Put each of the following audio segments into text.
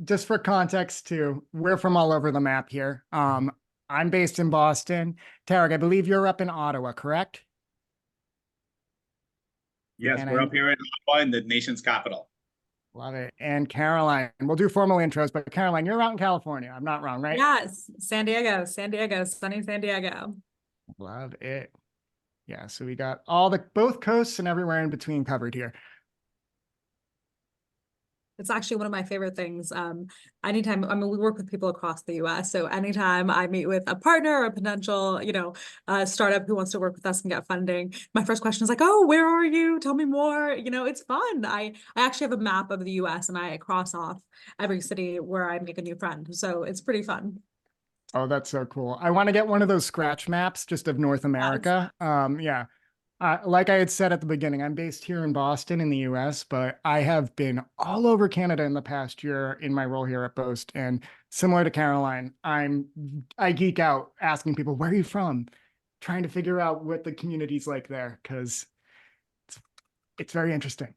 just for context too, we're from all over the map here. I'm based in Boston. Tarek, I believe you're up in Ottawa, correct? Yes, And we're I up here in Ottawa, in the nation's capital. love it. And Caroline, we'll do formal intros, but Caroline, you're out in California. I'm not wrong, right? Yes, San Diego, sunny San Diego. Love it. Yeah, so we got all the both coasts and everywhere in between covered here. It's actually one of my favorite things. Anytime, I mean, we work with people across the US. So anytime I meet with a partner or a potential, startup who wants to work with us and get funding, my first question is like, oh, where are you? Tell me more. It's fun. I actually have a map of the US and I cross off every city where I make a new friend. So it's pretty fun. Oh, that's so cool. I want to get one of those scratch maps just of North Yes. America. Yeah. Like I had said at the beginning, I'm based here in Boston in the US, but I have been all over Canada in the past year in my role here at Boast. And similar to Caroline, I geek out asking people, where are you from? Trying to figure out what the community's like there, because it's very interesting.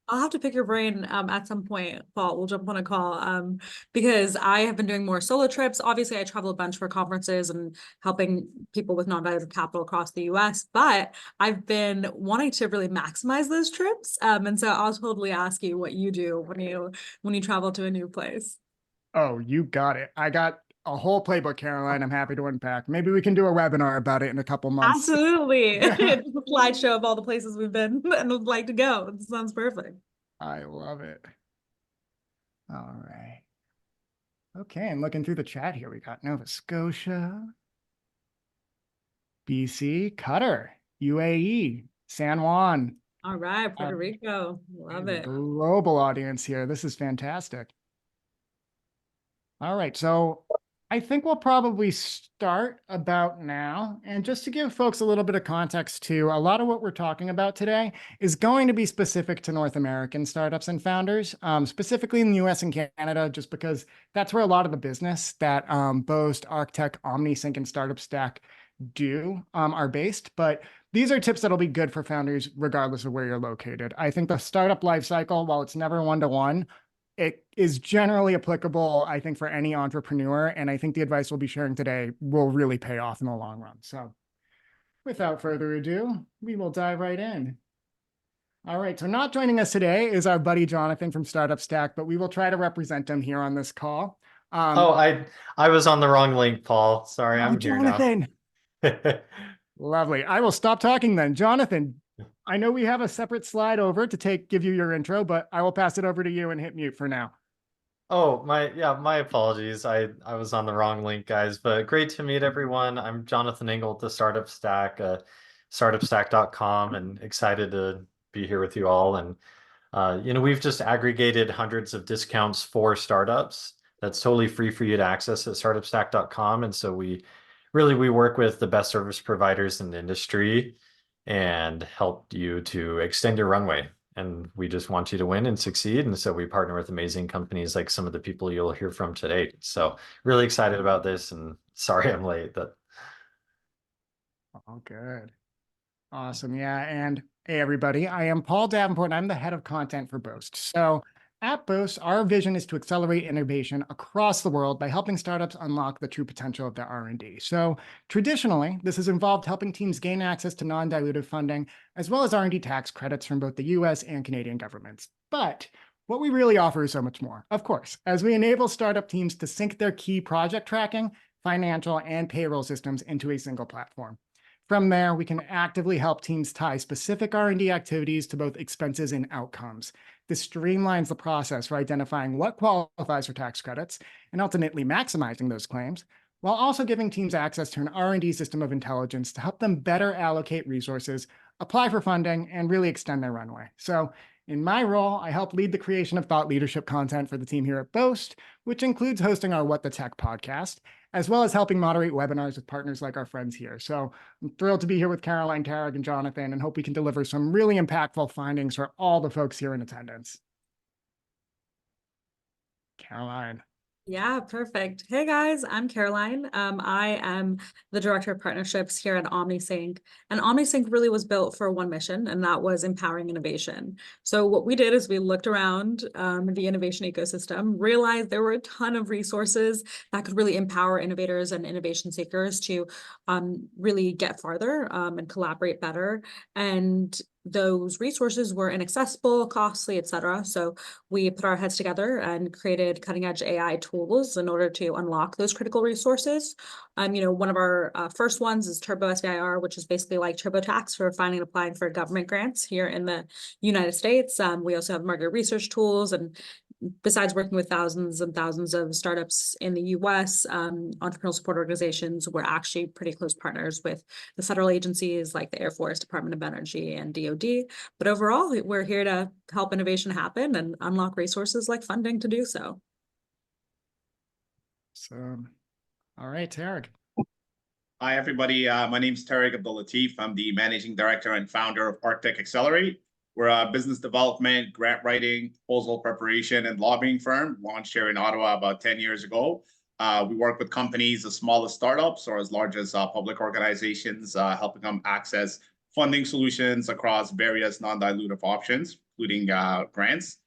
I'll have to pick your brain at some point, Paul. We'll jump on a call because I have been doing more solo trips. Obviously, I travel a bunch for conferences and helping people with non-dilutive capital across the US, but I've been wanting to really maximize those trips. And so I'll totally ask you what you do when you travel to a new place. Oh, you got it. I got a whole playbook, Caroline. I'm happy to unpack. Maybe we can do a webinar about it in a couple months. Absolutely. It's a slideshow of all the places we've been and would like to go. It sounds perfect. I love it. All right. Okay, and looking through the chat here, we got Nova Scotia, BC, Qatar, UAE, San Juan. All right, Puerto Rico. Love it. Global audience here. This is fantastic. All right, so I think we'll probably start about now. And just to give folks a little bit of context too, a lot of what we're talking about today is going to be specific to North American startups and founders, specifically in the US and Canada, just because that's where a lot of the business that Boast, Arctech, OmniSync, and Startup Stack do are based. But these are tips that'll be good for founders regardless of where you're located. I think the startup life cycle, while it's never one-to-one, it is generally applicable, I think, for any entrepreneur. And I think the advice we'll be sharing today will really pay off in the long run. So without further ado, we will dive right in. All right, so not joining us today is our buddy Jonathan from Startup Stack, but we will try to represent him here on this call. Oh, I was on the wrong link, Paul. Sorry, I'm here now. Jonathan. Lovely. I will stop talking then. Jonathan, I know we have a separate slide over to give you your intro, but I will pass it over to you and hit mute for now. Oh, my apologies. I was on the wrong link, guys, but great to meet everyone. I'm Jonathan Engel at the Startup Stack, startupstack.com, and excited to be here with you all. And we've just aggregated hundreds of discounts for startups. That's totally free for you to access at startupstack.com. And so we work with the best service providers in the industry and help you to extend your runway. And we just want you to win and succeed. And so we partner with amazing companies like some of the people you'll hear from today. So really excited about this, and sorry I'm late. Oh, good. Awesome. Yeah. And hey, everybody, I am Paul Davenport, and I'm the head of content for Boast. So at Boast, our vision is to accelerate innovation across the world by helping startups unlock the true potential of their R&D. So traditionally, this has involved helping teams gain access to non-dilutive funding, as well as R&D tax credits from both the US and Canadian governments. But what we really offer is so much more, of course, as we enable startup teams to sync their key project tracking, financial, and payroll systems into a single platform. From there, we can actively help teams tie specific R&D activities to both expenses and outcomes. This streamlines the process for identifying what qualifies for tax credits and ultimately maximizing those claims, while also giving teams access to an R&D system of intelligence to help them better allocate resources, apply for funding, and really extend their runway. So in my role, I help lead the creation of thought leadership content for the team here at Boast, which includes hosting our What the Tech podcast, as well as helping moderate webinars with partners like our friends here. So I'm thrilled to be here with Caroline, Tarek, and Jonathan, and hope we can deliver some really impactful findings for all the folks here in attendance. Caroline. Yeah, perfect. Hey guys, I'm Caroline. I am the Director of Partnerships here at OmniSync. And OmniSync really was built for one mission, and that was empowering innovation. So what we did is we looked around the innovation ecosystem, realized there were a ton of resources that could really empower innovators and innovation seekers to really get farther and collaborate better. And those resources were inaccessible, costly, etc. So we put our heads together and created cutting edge AI tools in order to unlock those critical resources. One of our first ones is Turbo SBIR, which is basically like TurboTax for finding and applying for government grants here in the United States. We also have market research tools, and besides working with thousands and thousands of startups in the US, entrepreneurial support organizations, we're actually pretty close partners with the federal agencies like the Air Force, Department of Energy, and DoD. But overall, we're here to help innovation happen and unlock resources like funding to do so. So, all right, Tarek. Hi, everybody. My name is Tariq Abdul-Latif. I'm the managing director and founder of Arctech Accelerate. We're a business development, grant writing, proposal preparation, and lobbying firm launched here in Ottawa about 10 years ago. We work with companies as small as startups or as large as public organizations, helping them access funding solutions across various non-dilutive options, including grants.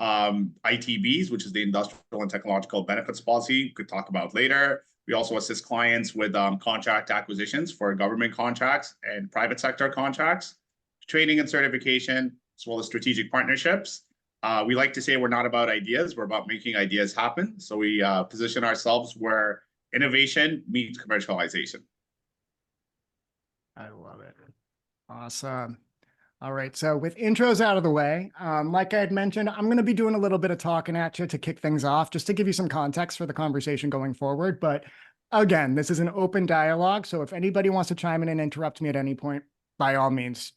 ITBs, which is the Industrial and Technological Benefits Policy, we could talk about later. We also assist clients with contract acquisitions for government contracts and private sector contracts, training and certification, as well as strategic partnerships. We like to say we're not about ideas, we're about making ideas happen. So we position ourselves where innovation meets commercialization. I love it. Awesome. All right, so with intros out of the way, like I had mentioned, I'm going to be doing a little bit of talking at you to kick things off, just to give you some context for the conversation going forward. But again, this is an open dialogue, so if anybody wants to chime in and interrupt me at any point, by all means,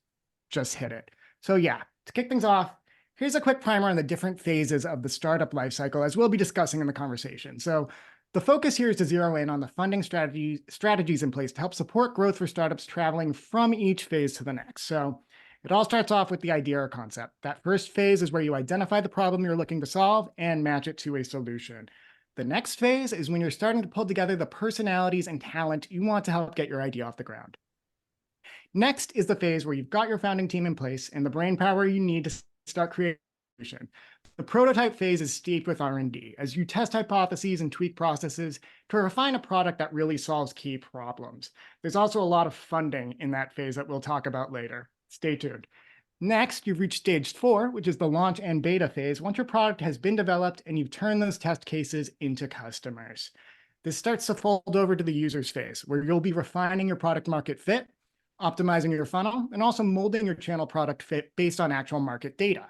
just hit it. So yeah, to kick things off, here's a quick primer on the different phases of the startup lifecycle, as we'll be discussing in the conversation. So the focus here is to zero in on the funding strategies in place to help support growth for startups traveling from each phase to the next. So it all starts off with the idea or concept. That first phase is where you identify the problem you're looking to solve and match it to a solution. The next phase is when you're starting to pull together the personalities and talent you want to help get your idea off the ground. Next is the phase where you've got your founding team in place and the brain power you need to start creating a solution. The prototype phase is steeped with R&D as you test hypotheses and tweak processes to refine a product that really solves key problems. There's also a lot of funding in that phase that we'll talk about later. Stay tuned. Next, you've reached stage 4, which is the launch and beta phase, once your product has been developed and you've turned those test cases into customers. This starts to fold over to the users phase, where you'll be refining your product market fit, optimizing your funnel, and also molding your channel product fit based on actual market data.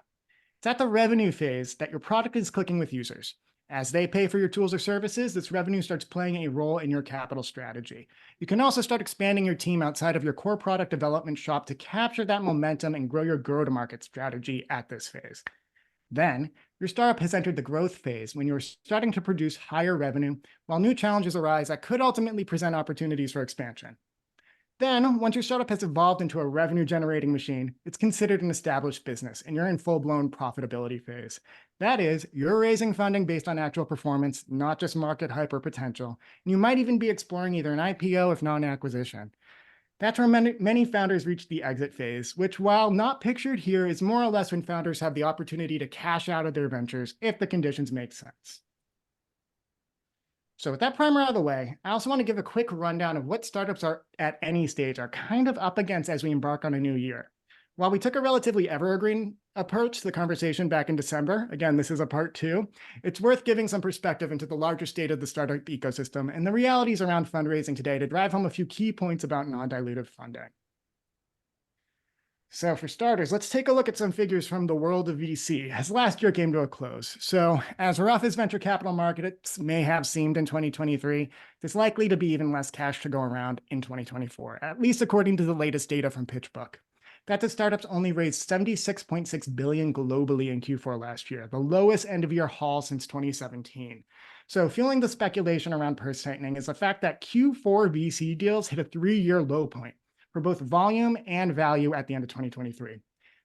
It's at the revenue phase that your product is clicking with users. As they pay for your tools or services, this revenue starts playing a role in your capital strategy. You can also start expanding your team outside of your core product development shop to capture that momentum and grow your go-to-market strategy at this phase. Then, your startup has entered the growth phase when you're starting to produce higher revenue, while new challenges arise that could ultimately present opportunities for expansion. Then, once your startup has evolved into a revenue-generating machine, it's considered an established business, and you're in full-blown profitability phase. That is, you're raising funding based on actual performance, not just market hype or potential. And you might even be exploring either an IPO, if not an acquisition. That's where many founders reach the exit phase, which, while not pictured here, is more or less when founders have the opportunity to cash out of their ventures if the conditions make sense. So with that primer out of the way, I also want to give a quick rundown of what startups are at any stage are kind of up against as we embark on a new year. While we took a relatively evergreen approach to the conversation back in December, again, this is a part 2, it's worth giving some perspective into the larger state of the startup ecosystem and the realities around fundraising today to drive home a few key points about non-dilutive funding. So for starters, let's take a look at some figures from the world of VC as last year came to a close. So as rough as venture capital markets may have seemed in 2023, there's likely to be even less cash to go around in 2024, at least according to the latest data from PitchBook. That the startups only raised $76.6 billion globally in Q4 last year, the lowest end-of-year haul since 2017. So fueling the speculation around purse tightening is the fact that Q4 VC deals hit a 3-year low point for both volume and value at the end of 2023.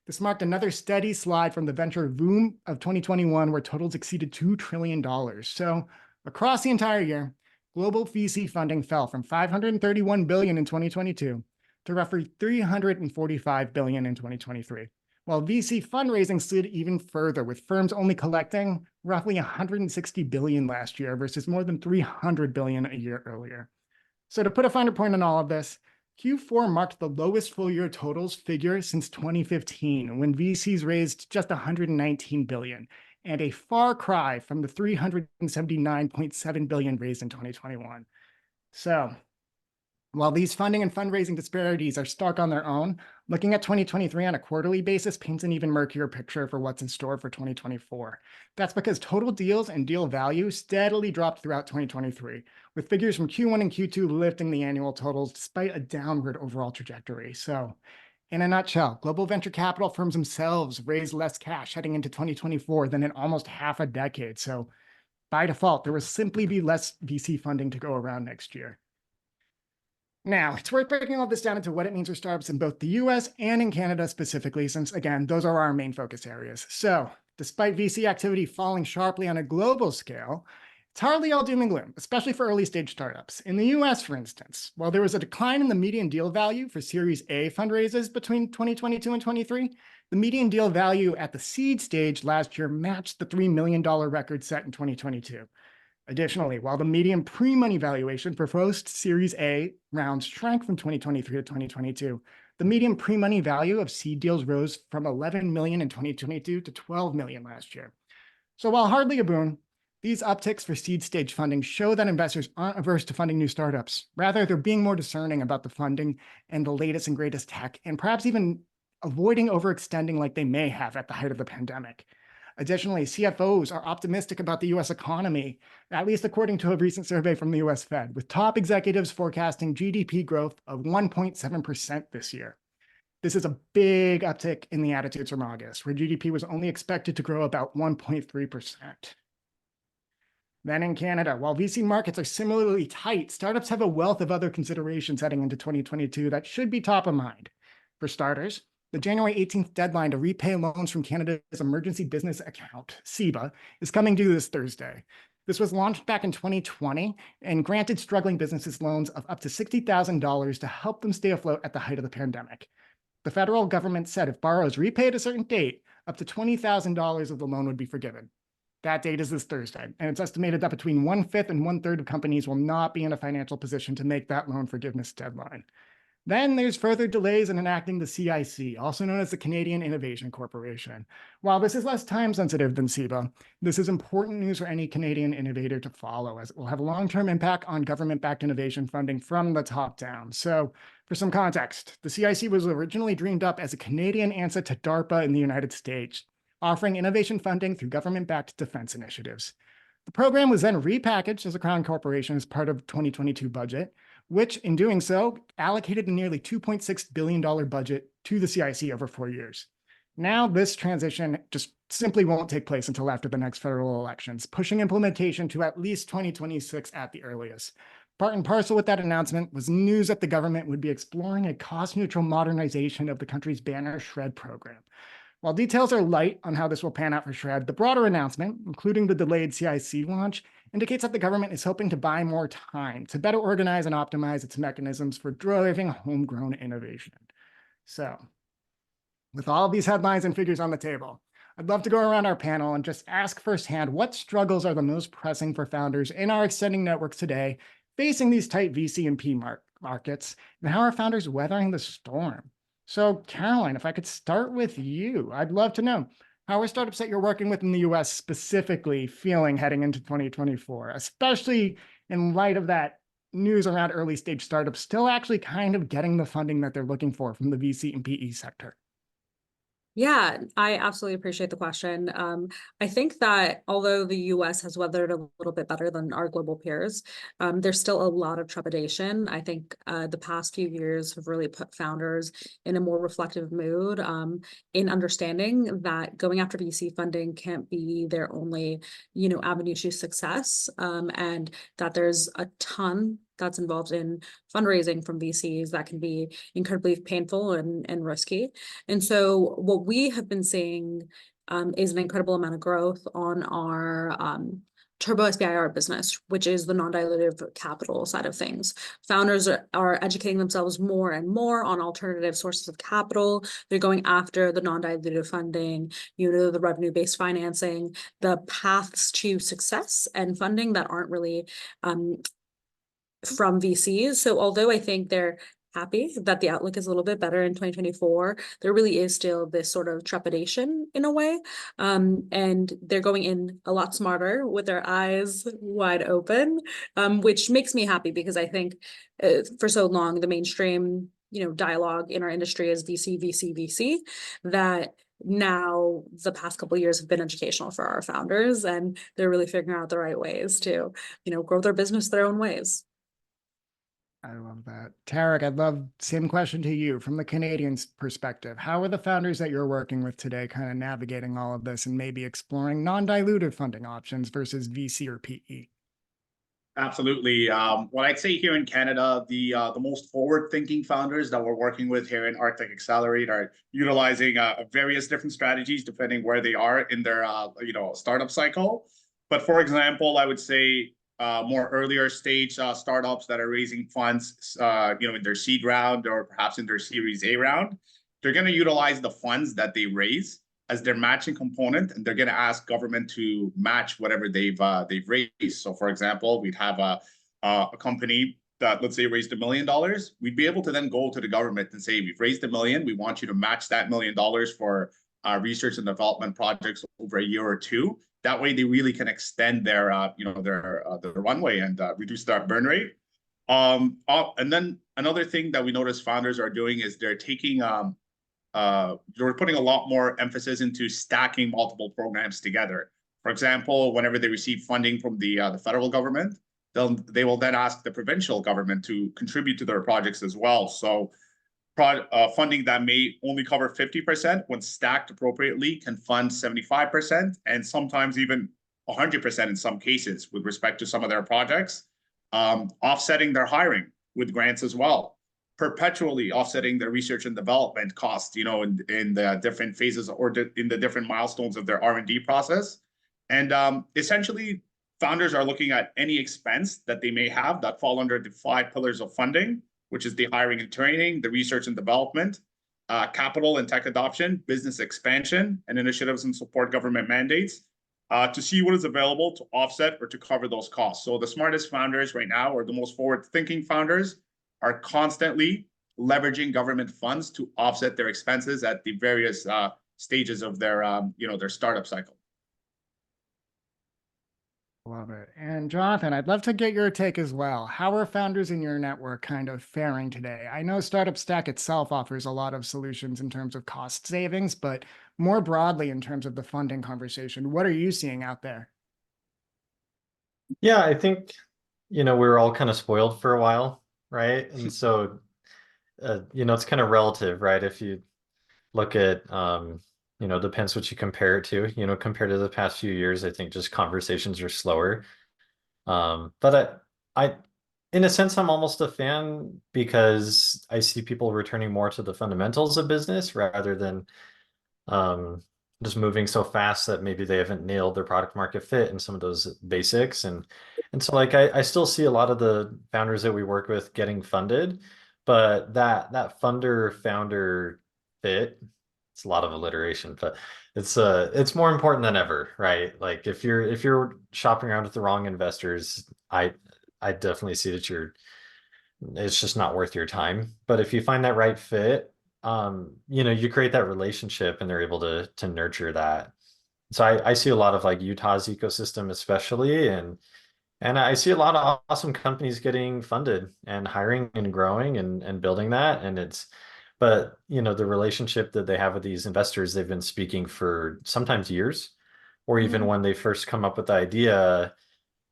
This marked another steady slide from the venture boom of 2021, where totals exceeded $2 trillion. So Across the entire year, global VC funding fell from $531 billion in 2022 to roughly $345 billion in 2023, while VC fundraising slid even further, with firms only collecting roughly $160 billion last year versus more than $300 billion a year earlier. So to put a finer point on all of this, Q4 marked the lowest full-year totals figure since 2015, when VCs raised just $119 billion, and a far cry from the $379.7 billion raised in 2021. So, while these funding and fundraising disparities are stark on their own, looking at 2023 on a quarterly basis paints an even murkier picture for what's in store for 2024. That's because total deals and deal value steadily dropped throughout 2023, with figures from Q1 and Q2 lifting the annual totals despite a downward overall trajectory. So, in a nutshell, global venture capital firms themselves raised less cash heading into 2024 than in almost half a decade. So, by default, there will simply be less VC funding to go around next year. Now, it's worth breaking all this down into what it means for startups in both the US and in Canada specifically, since, again, those are our main focus areas. So, despite VC activity falling sharply on a global scale, it's hardly all doom and gloom, especially for early-stage startups. In the US, for instance, while there was a decline in the median deal value for Series A fundraisers between 2022 and 23, the median deal value at the seed stage last year matched the $3 million record set in 2022. Additionally, while the median pre-money valuation for Boast Series A rounds shrank from 2023 to 2022, the median pre-money value of seed deals rose from $11 million in 2022 to $12 million last year. So while hardly a boon, these upticks for seed stage funding show that investors aren't averse to funding new startups. Rather, they're being more discerning about the funding and the latest and greatest tech, and perhaps even avoiding overextending like they may have at the height of the pandemic. Additionally, CFOs are optimistic about the US economy, at least according to a recent survey from the US Fed, with top executives forecasting GDP growth of 1.7% this year. This is a big uptick in the attitudes from August, where GDP was only expected to grow about 1.3%. Then in Canada, while VC markets are similarly tight, startups have a wealth of other considerations heading into 2022 that should be top of mind. For starters, the January 18th deadline to repay loans from Canada's Emergency Business Account, CEBA, is coming due this Thursday. This was launched back in 2020 and granted struggling businesses loans of up to $60,000 to help them stay afloat at the height of the pandemic. The federal government said if borrowers repay at a certain date, up to $20,000 of the loan would be forgiven. That date is this Thursday, and it's estimated that between 1/5 and 1/3 of companies will not be in a financial position to make that loan forgiveness deadline. Then there's further delays in enacting the CIC, also known as the Canadian Innovation Corporation. While this is less time sensitive than CEBA, this is important news for any Canadian innovator to follow, as it will have a long-term impact on government-backed innovation funding from the top down. So for some context, the CIC was originally dreamed up as a Canadian answer to DARPA in the United States, offering innovation funding through government-backed defense initiatives. The program was then repackaged as a Crown Corporation as part of the 2022 budget, which, in doing so, allocated a nearly $2.6 billion budget to the CIC over 4 years. Now, this transition just simply won't take place until after the next federal elections, pushing implementation to at least 2026 at the earliest. Part and parcel with that announcement was news that the government would be exploring a cost-neutral modernization of the country's banner SHRED program. While details are light on how this will pan out for SHRED, the broader announcement, including the delayed CIC launch, indicates that the government is hoping to buy more time to better organize and optimize its mechanisms for driving homegrown innovation. So, with all of these headlines and figures on the table, I'd love to go around our panel and just ask firsthand what struggles are the most pressing for founders in our extending networks today, facing these tight VC and P markets, and how are founders weathering the storm? So, Caroline, if I could start with you, I'd love to know, how are startups that you're working with in the US specifically feeling heading into 2024, especially in light of that news around early stage startups still actually kind of getting the funding that they're looking for from the VC and PE sector? Yeah, I absolutely appreciate the question. I think that although the US has weathered a little bit better than our global peers, there's still a lot of trepidation. I think the past few years have really put founders in a more reflective mood, in understanding that going after VC funding can't be their only, avenue to success, and that there's a ton that's involved in fundraising from VCs that can be incredibly painful and risky. And so what we have been seeing is an incredible amount of growth on our Turbo SBIR business, which is the non-dilutive capital side of things. Founders are educating themselves more and more on alternative sources of capital. They're going after the non-dilutive funding, the revenue-based financing, the paths to success and funding that aren't really from VCs. So although I think they're happy that the outlook is a little bit better in 2024, there really is still this sort of trepidation in a way. And they're going in a lot smarter with their eyes wide open, which makes me happy because I think for so long, the mainstream, dialogue in our industry is VC, VC, VC, that now the past couple of years have been educational for our founders, and they're really figuring out the right ways to, grow their business their own ways. I love that. Tarek, I'd love same question to you from the Canadian's perspective. How are the founders that you're working with today kind of navigating all of this and maybe exploring non-dilutive funding options versus VC or PE? Absolutely. What I'd say here in Canada, the most forward-thinking founders that we're working with here in Arctech Accelerate are utilizing various different strategies depending where they are in their startup cycle. But for example, I would say more earlier stage startups that are raising funds, in their seed round or perhaps in their Series A round, they're going to utilize the funds that they raise as their matching component, and they're going to ask government to match whatever they've raised. So, for example, we'd have a company that, let's say, raised $1 million. We'd be able to then go to the government and say, we've raised $1 million. We want you to match that $1 million for research and development projects over a year or two. That way, they really can extend their runway and reduce their burn rate. And then another thing that we notice founders are doing is they're taking they're putting a lot more emphasis into stacking multiple programs together. For example, whenever they receive funding from the federal government, they will then ask the provincial government to contribute to their projects as well. So funding that may only cover 50% when stacked appropriately can fund 75% and sometimes even 100% in some cases with respect to some of their projects, offsetting their hiring with grants as well, perpetually offsetting their research and development costs, in the different phases or in the different milestones of their R&D process. And essentially, founders are looking at any expense that they may have that fall under the 5 pillars of funding, which is the hiring and training, the research and development, capital and tech adoption, business expansion, and initiatives and support government mandates to see what is available to offset or to cover those costs. So the smartest founders right now, or the most forward-thinking founders, are constantly leveraging government funds to offset their expenses at the various stages of their startup cycle. Love it. And Jonathan, I'd love to get your take as well. How are founders in your network kind of faring today? I know Startup Stack itself offers a lot of solutions in terms of cost savings, but more broadly in terms of the funding conversation, what are you seeing out there? Yeah, I think, we were all kind of spoiled for a while, right? And so, it's kind of relative, right? If you look at, depends what you compare it to, compared to the past few years, I think just conversations are slower. But I, in a sense, I'm almost a fan because I see people returning more to the fundamentals of business rather than just moving so fast that maybe they haven't nailed their product market fit and some of those basics. And so like I still see a lot of the founders that we work with getting funded, but that funder founder fit, it's a lot of alliteration, but it's more important than ever, right? Like if you're shopping around with the wrong investors, I definitely see that it's just not worth your time. But if you find that right fit, you create that relationship and they're able to nurture that. So I see a lot of like Utah's ecosystem especially, and I see a lot of awesome companies getting funded and hiring and growing and building that. But the relationship that they have with these investors, they've been speaking for sometimes years, or even when they first come up with the idea,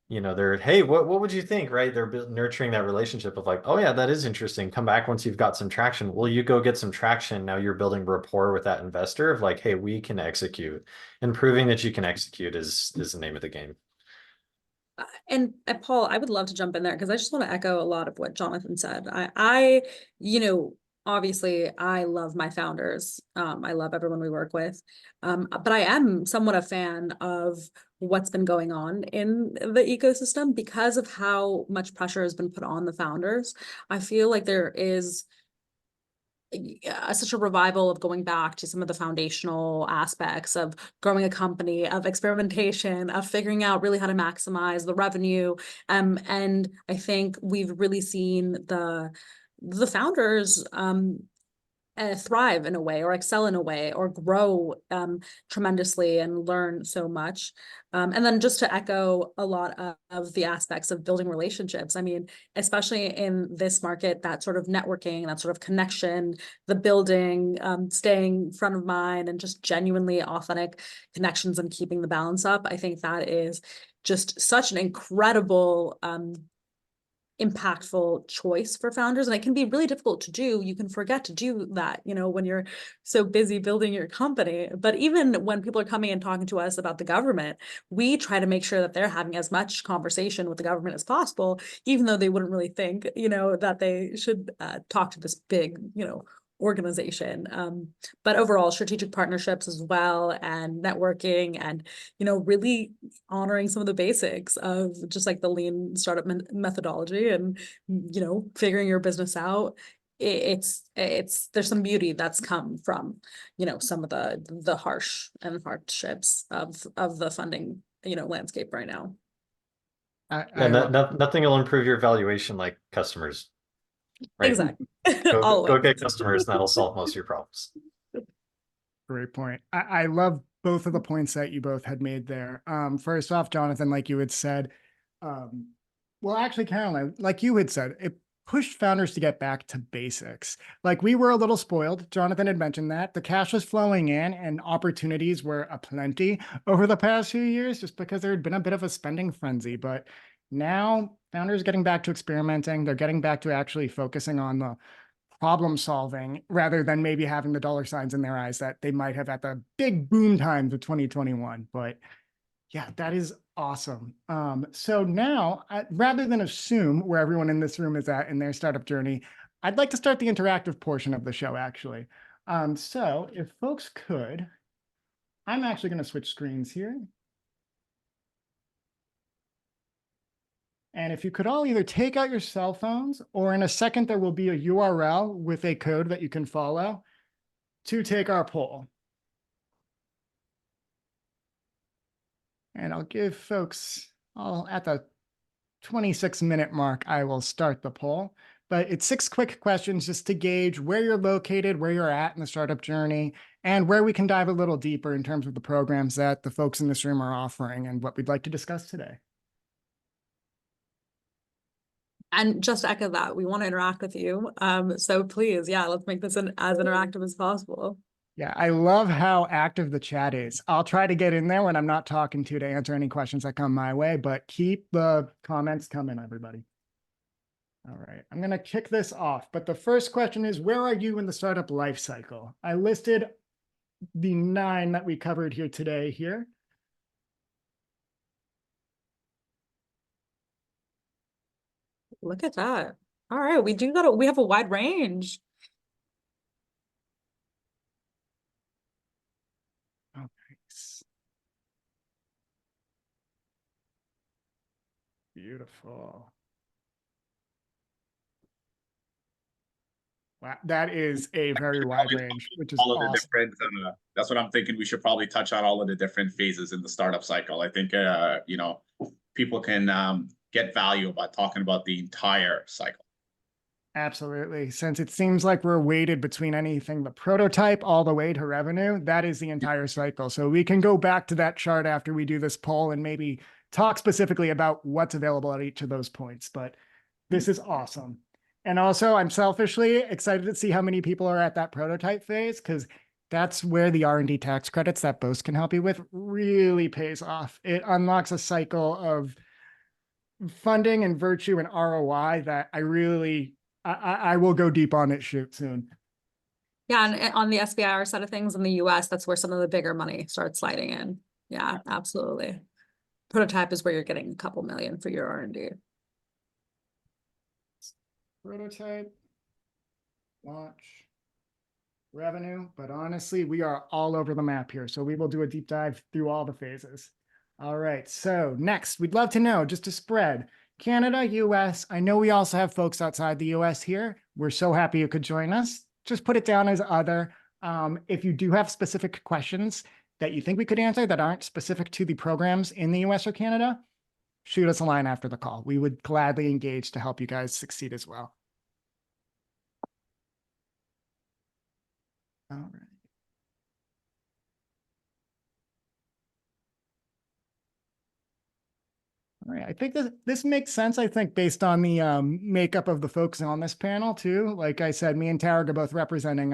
they're, hey, what would you think, right? They're nurturing that relationship of like, oh yeah, that is interesting. Come back once you've got some traction. Well, you go get some traction. Now you're building rapport with that investor of like, hey, we can execute, and proving that you can execute is the name of the game. And Paul, I would love to jump in there because I just want to echo a lot of what Jonathan said. I obviously I love my founders. I love everyone we work with. But I am somewhat a fan of what's been going on in the ecosystem because of how much pressure has been put on the founders. I feel like there is such a revival of going back to some of the foundational aspects of growing a company, of experimentation, of figuring out really how to maximize the revenue. And I think we've really seen the founders thrive in a way, or excel in a way, or grow tremendously and learn so much. And then just to echo a lot of the aspects of building relationships, I mean, especially in this market, that sort of networking, that sort of connection, the building, staying front of mind, and just genuinely authentic connections and keeping the balance up. I think that is just such an incredible impactful choice for founders, and it can be really difficult to do. You can forget to do that, you know, when you're so busy building your company. But even when people are coming and talking to us about the government, we try to make sure that they're having as much conversation with the government as possible, even though they wouldn't really think, you know, that they should talk to this big, you know, organization. But overall, strategic partnerships as well, and networking, and, you know, really honoring some of the basics of just like the lean startup methodology, and, you know, figuring your business out. It's there's some beauty that's come from, you know, some of the hardships of the funding, you know, landscape right now. Yeah, nothing will improve your valuation like customers, right? Exactly. Go Always. get customers, and that'll solve most of your problems. Great point. I love both of the points that you both had made there. First off, Jonathan, like you had said, well, actually, Caroline, like you had said, it pushed founders to get back to basics. Like, we were a little spoiled. Jonathan had mentioned that the cash was flowing in and opportunities were aplenty over the past few years, just because there had been a bit of a spending frenzy. But now founders are getting back to experimenting. They're getting back to actually focusing on the problem solving, rather than maybe having the dollar signs in their eyes that they might have at the big boom times of 2021. But yeah, that is awesome. So now, rather than assume where everyone in this room is at in their startup journey, I'd like to start the interactive portion of the show, actually. So if folks could, I'm actually going to switch screens here. And if you could all either take out your cell phones, or in a second, there will be a URL with a code that you can follow to take our poll. And I'll give folks, at the 26-minute mark, I will start the poll. But it's 6 quick questions just to gauge where you're located, where you're at in the startup journey, and where we can dive a little deeper in terms of the programs that the folks in this room are offering and what we'd like to discuss today. And just to echo that, we want to interact with you. So please, yeah, let's make this as interactive as possible. Yeah, I love how active the chat is. I'll try to get in there when I'm not talking to answer any questions that come my way, but keep the comments coming, everybody. All right, I'm going to kick this off. But the first question is, where are you in the startup life cycle? I listed the 9 that we covered here today here. Look at that. All right, we have a wide range. Oh, nice. Beautiful. Wow, that is a very wide range, which is all of the awesome. different, that's what I'm thinking. We should probably touch on all of the different phases in the startup cycle. I think, you know, people can get value by talking about the entire cycle. Absolutely. Since it seems like we're weighted between anything, the prototype all the way to revenue, that is the entire cycle. So we can go back to that chart after we do this poll and maybe talk specifically about what's available at each of those points. But this is awesome. And also, I'm selfishly excited to see how many people are at that prototype phase, because that's where the R&D tax credits that Boast can help you with really pays off. It unlocks a cycle of funding and virtue and ROI that I will go deep on it soon. Yeah, and on the SBIR side of things in the US, that's where some of the bigger money starts sliding in. Yeah, absolutely. Prototype is where you're getting a couple million for your R&D. Prototype, launch, revenue, but honestly, we are all over the map here. So we will do a deep dive through all the phases. All right. So next, we'd love to know, just to spread, Canada, US. I know we also have folks outside the US here. We're so happy you could join us. Just put it down as other. If you do have specific questions that you think we could answer that aren't specific to the programs in the US or Canada, shoot us a line after the call. We would gladly engage to help you guys succeed as well. All right. All right, I think this makes sense. I think based on the makeup of the folks on this panel too. Like I said, me and Tarek are both representing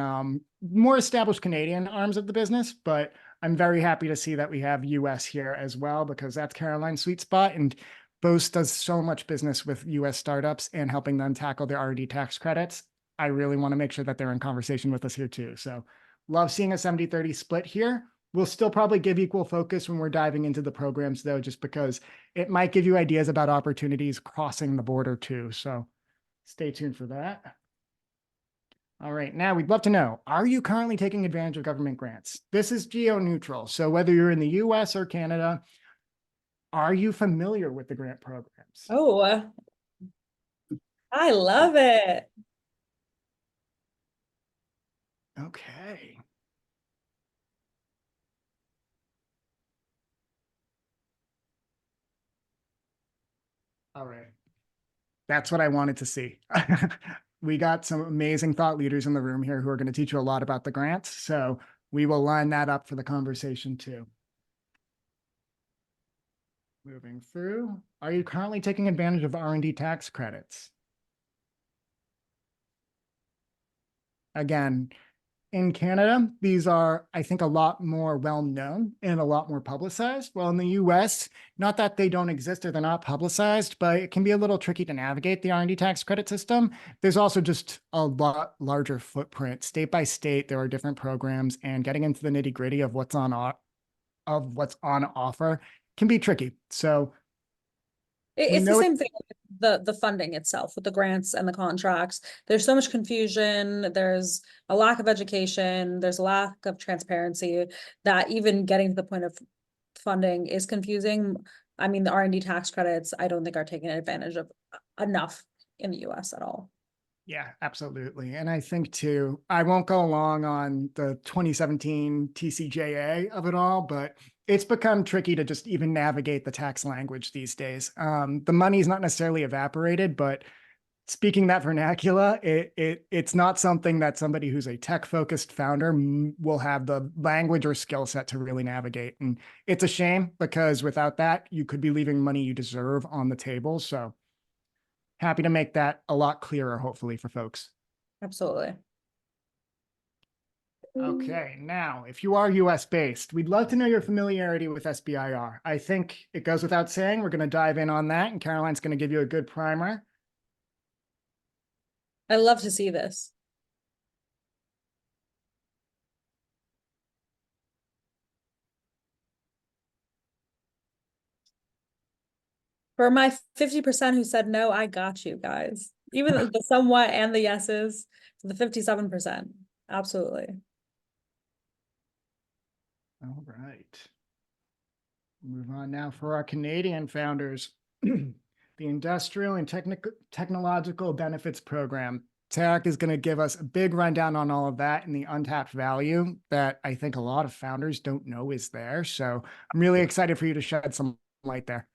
more established Canadian arms of the business, but I'm very happy to see that we have US here as well, because that's Caroline's sweet spot. And Boast does so much business with US startups and helping them tackle their R&D tax credits. I really want to make sure that they're in conversation with us here too. So love seeing a 70-30 split here. We'll still probably give equal focus when we're diving into the programs though, just because it might give you ideas about opportunities crossing the border too. So stay tuned for that. All right, now we'd love to know, are you currently taking advantage of government grants? This is geo-neutral. So whether you're in the US or Canada, are you familiar with the grant programs? Oh, I love it. Okay. All right. That's what I wanted to see. We got some amazing thought leaders in the room here who are going to teach you a lot about the grants. So we will line that up for the conversation too. Moving through, are you currently taking advantage of R&D tax credits? Again, in Canada, these are, I think, a lot more well-known and a lot more publicized. Well, in the US, not that they don't exist or they're not publicized, but it can be a little tricky to navigate the R&D tax credit system. There's also just a lot larger footprint. State by state, there are different programs, and getting into the nitty-gritty of what's on offer can be tricky. So It's the same thing with the funding itself, with the grants and the contracts. There's so much confusion. There's a lack of education. There's a lack of transparency that even getting to the point of funding is confusing. I mean, the R&D tax credits, I don't think are taken advantage of enough in the US at all. yeah, absolutely. And I think too, I won't go along on the 2017 TCJA of it all, but it's become tricky to just even navigate the tax language these days. The money's not necessarily evaporated, but speaking that vernacular, it's not something that somebody who's a tech-focused founder will have the language or skill set to really navigate. And it's a shame, because without that, you could be leaving money you deserve on the table. So happy to make that a lot clearer, hopefully, for folks. Absolutely. Okay, now, if you are US based, we'd love to know your familiarity with SBIR. I think it goes without saying, we're going to dive in on that, and Caroline's going to give you a good primer. I love to see this. For my 50% who said no, I got you guys. Even the somewhat and the yeses, the 57%. Absolutely. All right. Move on now for our Canadian founders. The Industrial and Technological Benefits Program. Tarek is going to give us a big rundown on all of that and the untapped value that I think a lot of founders don't know is there. So I'm really excited for you to shed some light there.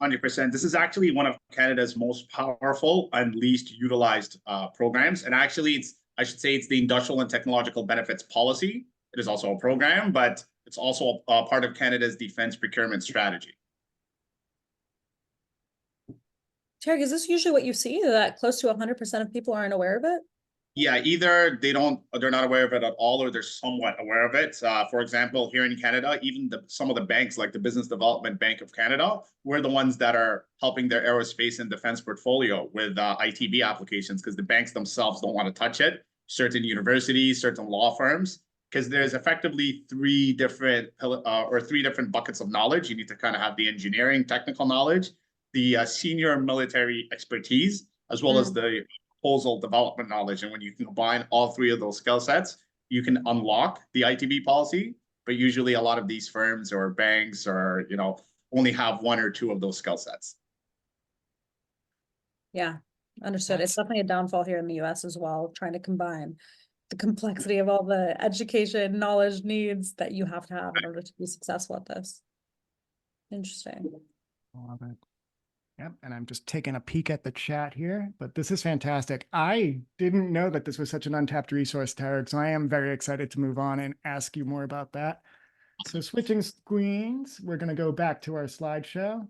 100%. This is actually one of Canada's most powerful and least utilized programs. And actually, I should say it's the Industrial and Technological Benefits Policy. It is also a program, but it's also a part of Canada's defense procurement strategy. Tarek, is this usually what you see, that close to 100% of people aren't aware of it? Yeah, either they're not aware of it at all, or they're somewhat aware of it. For example, here in Canada, even some of the banks, like the Business Development Bank of Canada, we're the ones that are helping their aerospace and defense portfolio with ITB applications, because the banks themselves don't want to touch it. Certain universities, certain law firms, because there's effectively three different buckets of knowledge. You need to kind of have the engineering, technical knowledge, the senior military expertise, as well as the proposal development knowledge. And when you combine all three of those skill sets, you can unlock the ITB policy. But usually a lot of these firms or banks or, only have one or two of those skill sets. Yeah, understood. It's That's- definitely a downfall here in the US as well, trying to combine the complexity of all the education, knowledge needs that you have to have in order to be successful at this. Interesting. Love it. Yep, and I'm just taking a peek at the chat here, but this is fantastic. I didn't know that this was such an untapped resource, Tarek, so I am very excited to move on and ask you more about that. So switching screens, we're going to go back to our slideshow.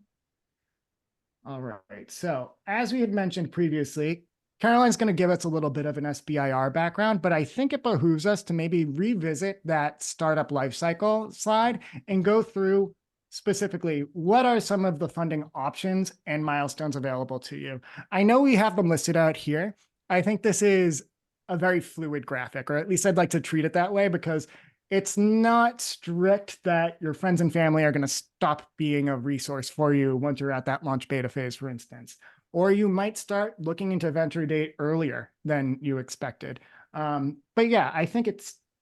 All right, so as we had mentioned previously, Caroline's going to give us a little bit of an SBIR background, but I think it behooves us to maybe revisit that startup lifecycle slide and go through specifically what are some of the funding options and milestones available to you. I know we have them listed out here. I think this is a very fluid graphic, or at least I'd like to treat it that way, because it's not strict that your friends and family are going to stop being a resource for you once you're at that launch beta phase, for instance. Or you might start looking into venture date earlier than you expected. But yeah, I think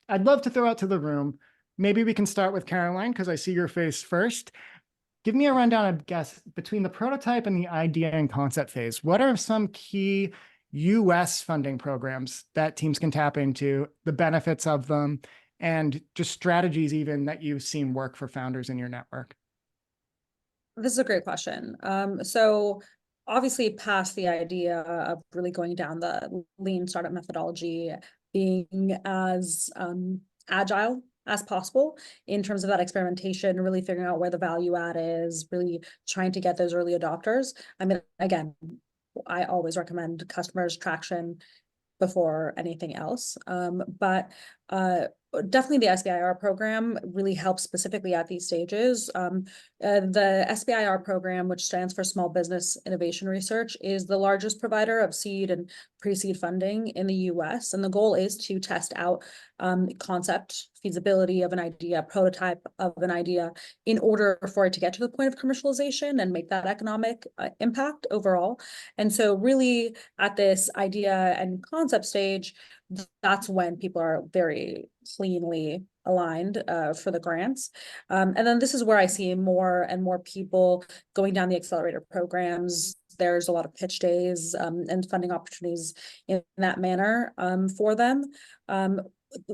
I'd love to throw out to the room. Maybe we can start with Caroline, because I see your face first. Give me a rundown, I guess, between the prototype and the idea and concept phase. What are some key US funding programs that teams can tap into, the benefits of them, and just strategies even that you've seen work for founders in your network? This is a great question. So obviously past the idea of really going down the lean startup methodology, being as agile as possible in terms of that experimentation, really figuring out where the value add is, really trying to get those early adopters. I mean, again, I always recommend customers traction before anything else. But definitely the SBIR program really helps specifically at these stages. The SBIR program, which stands for Small Business Innovation Research, is the largest provider of seed and pre-seed funding in the US. And the goal is to test out concept, feasibility of an idea, prototype of an idea in order for it to get to the point of commercialization and make that economic impact overall. And so really at this idea and concept stage, that's when people are very cleanly aligned for the grants. And then this is where I see more and more people going down the accelerator programs. There's a lot of pitch days and funding opportunities in that manner for them.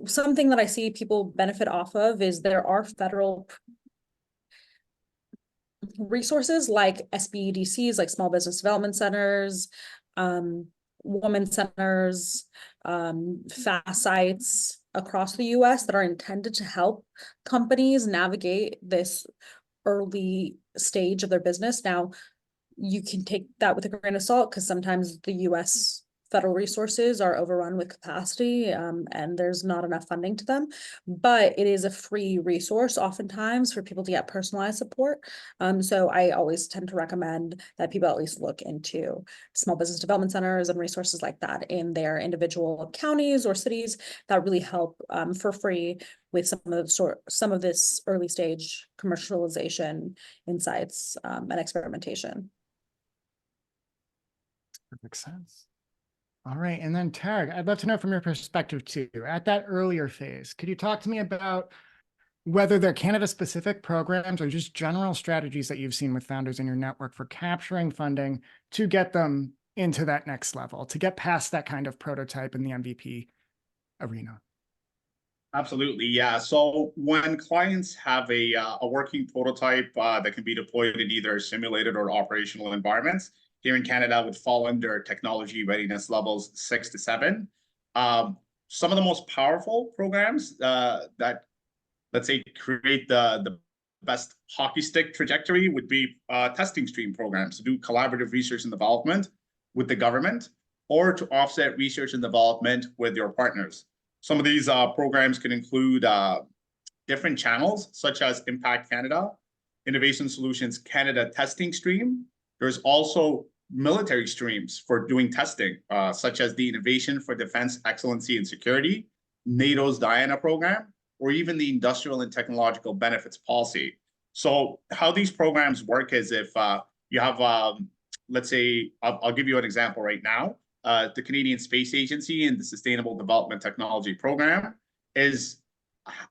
Something that I see people benefit off of is there are federal resources like SBEDCs, like small business development centers, women centers, fast sites across the US that are intended to help companies navigate this early stage of their business. Now, you can take that with a grain of salt because sometimes the US federal resources are overrun with capacity and there's not enough funding to them, but it is a free resource oftentimes for people to get personalized support. So I always tend to recommend that people at least look into small business development centers and resources like that in their individual counties or cities that really help for free with some of this early stage commercialization insights and experimentation. Perfect sense. All right. And then Tarek, I'd love to know from your perspective too, at that earlier phase, could you talk to me about whether they're Canada-specific programs or just general strategies that you've seen with founders in your network for capturing funding to get them into that next level, to get past that kind of prototype in the MVP arena? Absolutely, yeah. So when clients have a working prototype that can be deployed in either simulated or operational environments, here in Canada would fall under technology readiness levels 6 to 7. Some of the most powerful programs that, let's say, create the best hockey stick trajectory would be testing stream programs to do collaborative research and development with the government or to offset research and development with your partners. Some of these programs can include different channels, such as Impact Canada, Innovation Solutions Canada Testing Stream. There's also military streams for doing testing, such as the Innovation for Defense Excellency and Security, NATO's Diana program, or even the Industrial and Technological Benefits Policy. So how these programs work is if you have, let's say, I'll give you an example right now. The Canadian Space Agency and the Sustainable Development Technology Program is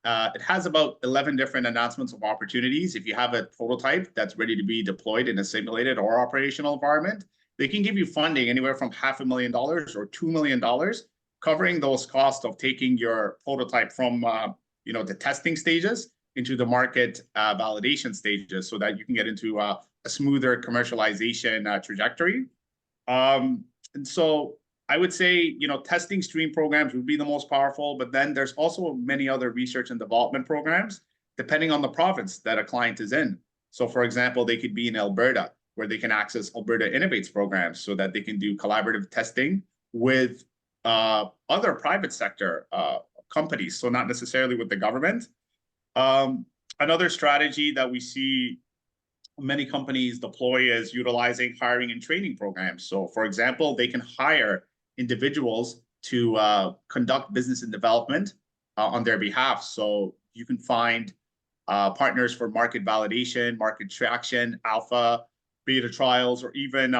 it has about 11 different announcements of opportunities. If you have a prototype that's ready to be deployed in a simulated or operational environment, they can give you funding anywhere from $500,000 or $2 million, covering those costs of taking your prototype from the testing stages into the market validation stages, so that you can get into a smoother commercialization trajectory. And so I would say, testing stream programs would be the most powerful, but then there's also many other research and development programs, depending on the province that a client is in. So for example, they could be in Alberta, where they can access Alberta Innovates programs so that they can do collaborative testing with other private sector companies, so not necessarily with the government. Another strategy that we see many companies deploy is utilizing hiring and training programs. So for example, they can hire individuals to conduct business and development on their behalf. So you can find partners for market validation, market traction, alpha, beta trials, or even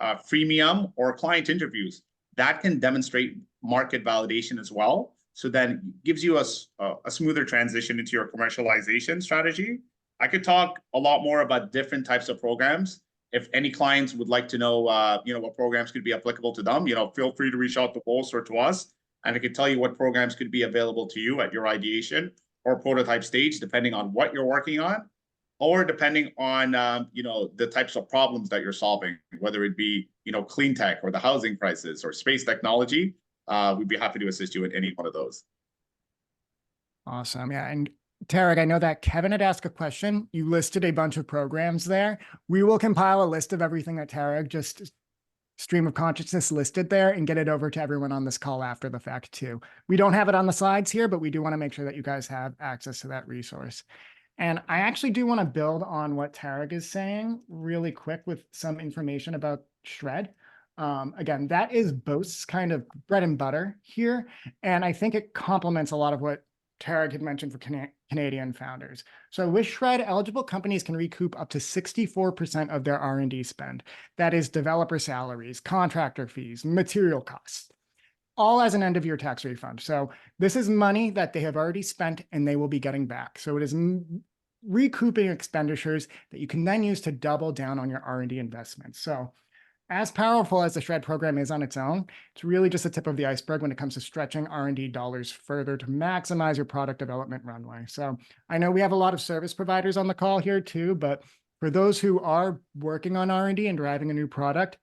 freemium or client interviews. That can demonstrate market validation as well. So then gives you a smoother transition into your commercialization strategy. I could talk a lot more about different types of programs. If any clients would like to know, what programs could be applicable to them, feel free to reach out to Boast or to us, and I could tell you what programs could be available to you at your ideation or prototype stage, depending on what you're working on, or depending on, the types of problems that you're solving, whether it be, clean tech or the housing crisis or space technology. We'd be happy to assist you in any one of those. Awesome. Yeah. And Tarek, I know that Kevin had asked a question. You listed a bunch of programs there. We will compile a list of everything that Tarek just stream of consciousness listed there and get it over to everyone on this call after the fact too. We don't have it on the slides here, but we do want to make sure that you guys have access to that resource. And I actually do want to build on what Tarek is saying really quick with some information about Shred. Again, that is Boast's kind of bread and butter here. And I think it complements a lot of what Tarek had mentioned for Canadian founders. So with Shred, eligible companies can recoup up to 64% of their R&D spend. That is developer salaries, contractor fees, material costs, all as an end of year tax refund. So this is money that they have already spent and they will be getting back. So it is recouping expenditures that you can then use to double down on your R&D investments. So as powerful as the Shred program is on its own, it's really just the tip of the iceberg when it comes to stretching R&D dollars further to maximize your product development runway. So I know we have a lot of service providers on the call here too, but for those who are working on R&D and driving a new product,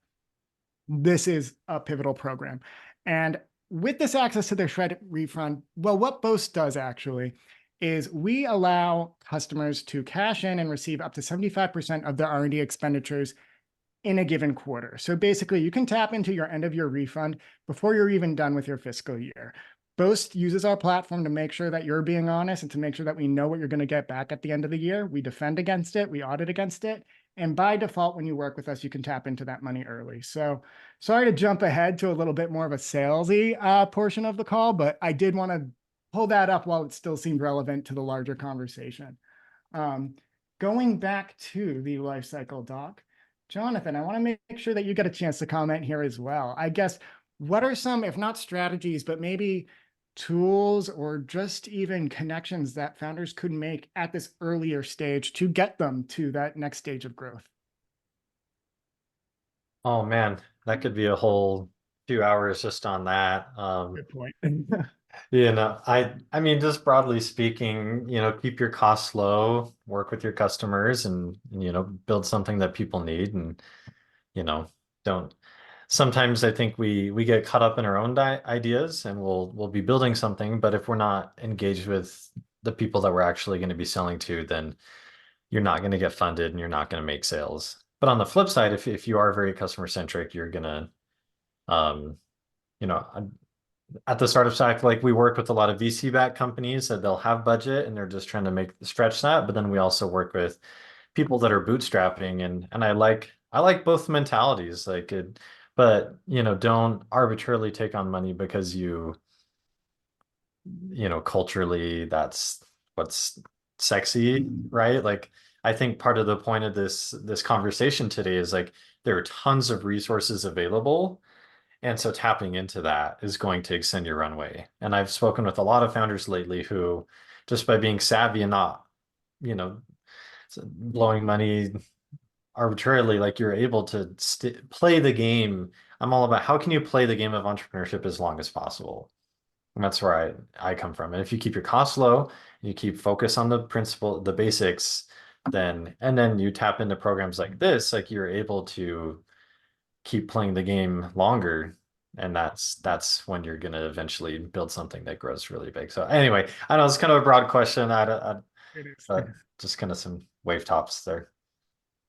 this is a pivotal program. And with this access to their Shred refund, well, what Boast does actually is we allow customers to cash in and receive up to 75% of their R&D expenditures in a given quarter. So basically you can tap into your end of year refund before you're even done with your fiscal year. Boast uses our platform to make sure that you're being honest and to make sure that we know what you're going to get back at the end of the year. We defend against it, we audit against it. And by default, when you work with us, you can tap into that money early. So sorry to jump ahead to a little bit more of a salesy portion of the call, but I did want to pull that up while it still seemed relevant to the larger conversation. Going back to the Lifecycle doc, Jonathan, I want to make sure that you get a chance to comment here as well. I guess, what are some, if not strategies, but maybe tools or just even connections that founders could make at this earlier stage to get them to that next stage of growth? Oh man, that could be a whole 2 hours just on that. Good point. I mean, just broadly speaking, keep your costs low, work with your customers and build something that people need and, don't. Sometimes I think we get caught up in our own ideas and we'll be building something, but if we're not engaged with the people that we're actually going to be selling to, then you're not going to get funded and you're not going to make sales. But on the flip side, if you are very customer centric, you're gonna, at the startup stack, like we work with a lot of VC-backed companies that they'll have budget and they're just trying to stretch that. But then we also work with people that are bootstrapping, and I like both mentalities. But don't arbitrarily take on money because culturally that's what's sexy, right? Like I think part of the point of this conversation today is like there are tons of resources available. And so tapping into that is going to extend your runway. And I've spoken with a lot of founders lately who, just by being savvy and not, you know, blowing money arbitrarily, like you're able to play the game. I'm all about how can you play the game of entrepreneurship as long as possible. And that's where I come from. And if you keep your costs low, you keep focus on the principle, the basics, and then you tap into programs like this, like you're able to keep playing the game longer. And that's when you're going to eventually build something that grows really big. So anyway, I know it's kind of a broad question. It is. But just kind of some wave tops there.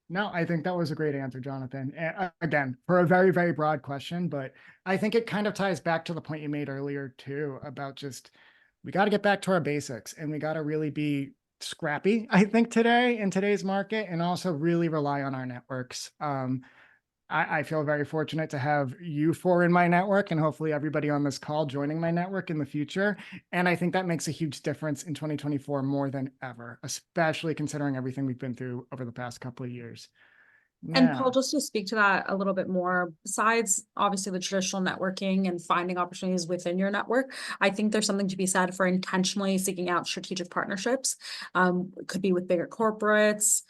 No, I think that was a great answer, Jonathan. Again, for a very, very broad question, but I think it kind of ties back to the point you made earlier too, about just, we got to get back to our basics and we got to really be scrappy, I think, today in today's market, and also really rely on our networks. I feel very fortunate to have you four in my network, and hopefully everybody on this call joining my network in the future. And I think that makes a huge difference in 2024 more than ever, especially considering everything we've been through over the past couple of years. And Now, Paul, just to speak to that a little bit more, besides obviously the traditional networking and finding opportunities within your network, I think there's something to be said for intentionally seeking out strategic partnerships. Could be with bigger corporates,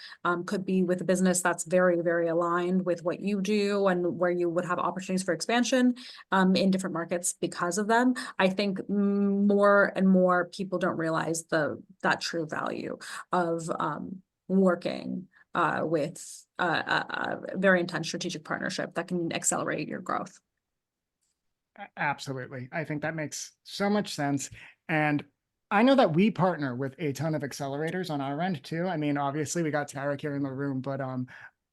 could be with a business that's very, very aligned with what you do and where you would have opportunities for expansion in different markets because of them. I think more and more people don't realize that true value of working with a very intense strategic partnership that can accelerate your growth. absolutely. I think that makes so much sense. And I know that we partner with a ton of accelerators on our end too. I mean, obviously we got Tarek here in the room, but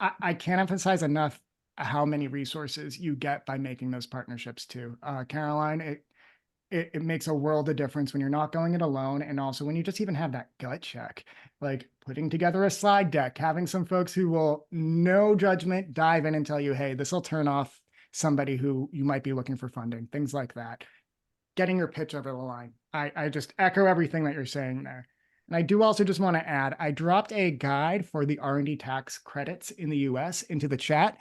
I can't emphasize enough how many resources you get by making those partnerships too. Caroline, it makes a world of difference when you're not going it alone. And also when you just even have that gut check, like putting together a slide deck, having some folks who will, no judgment, dive in and tell you, hey, this will turn off somebody who you might be looking for funding, things like that. Getting your pitch over the line. I just echo everything that you're saying there. And I do also just want to add, I dropped a guide for the R&D tax credits in the US into the chat.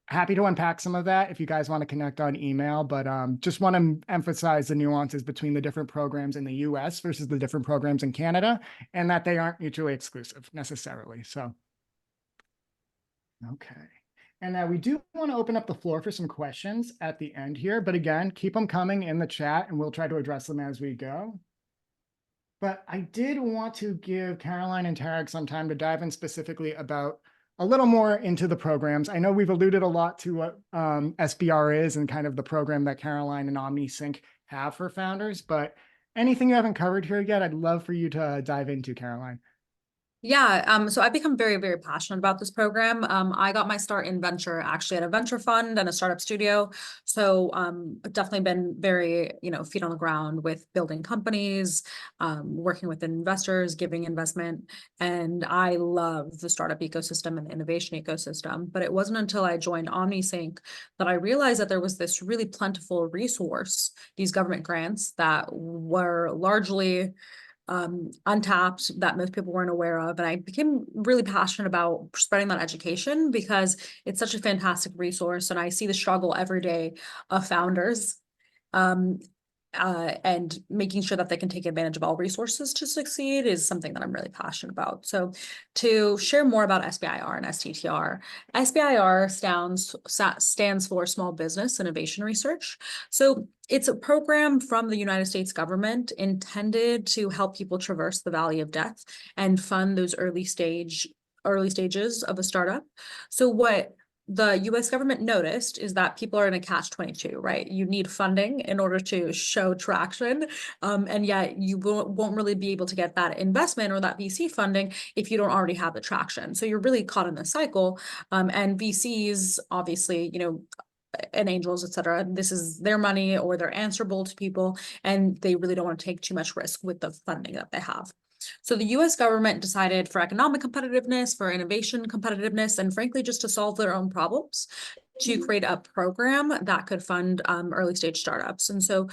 Happy to unpack some of that if you guys want to connect on email, but just want to emphasize the nuances between the different programs in the US versus the different programs in Canada, and that they aren't mutually exclusive necessarily. So, okay. And we do want to open up the floor for some questions at the end here, but again, keep them coming in the chat and we'll try to address them as we go. But I did want to give Caroline and Tarek some time to dive in specifically about a little more into the programs. I know we've alluded a lot to what SBR is and kind of the program that Caroline and OmniSync have for founders, but anything you haven't covered here yet, I'd love for you to dive into, Caroline. Yeah, so I've become very, very passionate about this program. I got my start in venture actually at a venture fund and a startup studio. So definitely been very, feet on the ground with building companies, working with investors, giving investment. And I love the startup ecosystem and the innovation ecosystem. But it wasn't until I joined OmniSync that I realized that there was this really plentiful resource, these government grants that were largely untapped, that most people weren't aware of. And I became really passionate about spreading that education because it's such a fantastic resource. And I see the struggle every day of founders and making sure that they can take advantage of all resources to succeed is something that I'm really passionate about. So to share more about SBIR and STTR, SBIR stands for Small Business Innovation Research. So it's a program from the United States government intended to help people traverse the valley of death and fund those early stages of a startup. So what the US government noticed is that people are in a catch-22, right? You need funding in order to show traction, and yet you won't really be able to get that investment or that VC funding if you don't already have the traction. So you're really caught in the cycle, and VCs, obviously, and angels, et cetera, this is their money or they're answerable to people, and they really don't want to take too much risk with the funding that they have. So the US government decided for economic competitiveness, for innovation competitiveness, and frankly, just to solve their own problems, to create a program that could fund early stage startups. And so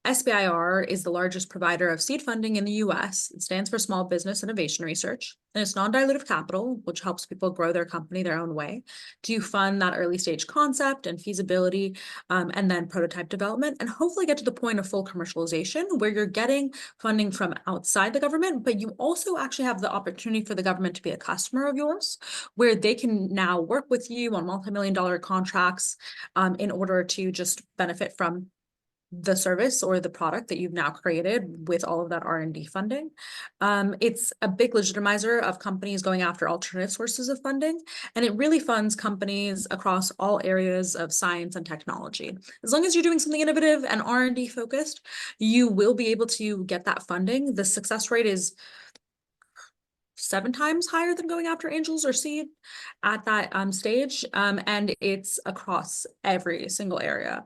SBIR is the largest provider of seed funding in the US. It stands for Small Business Innovation Research, and it's non-dilutive capital, which helps people grow their company their own way. To fund that early stage concept and feasibility, and then prototype development, and hopefully get to the point of full commercialization where you're getting funding from outside the government, but you also actually have the opportunity for the government to be a customer of yours, where they can now work with you on multi-million-dollar contracts in order to just benefit from the service or the product that you've now created with all of that R&D funding. It's a big legitimizer of companies going after alternative sources of funding, and it really funds companies across all areas of science and technology. As long as you're doing something innovative and R&D focused, you will be able to get that funding. The success rate is 7 times higher than going after angels or seed at that stage, and it's across every single area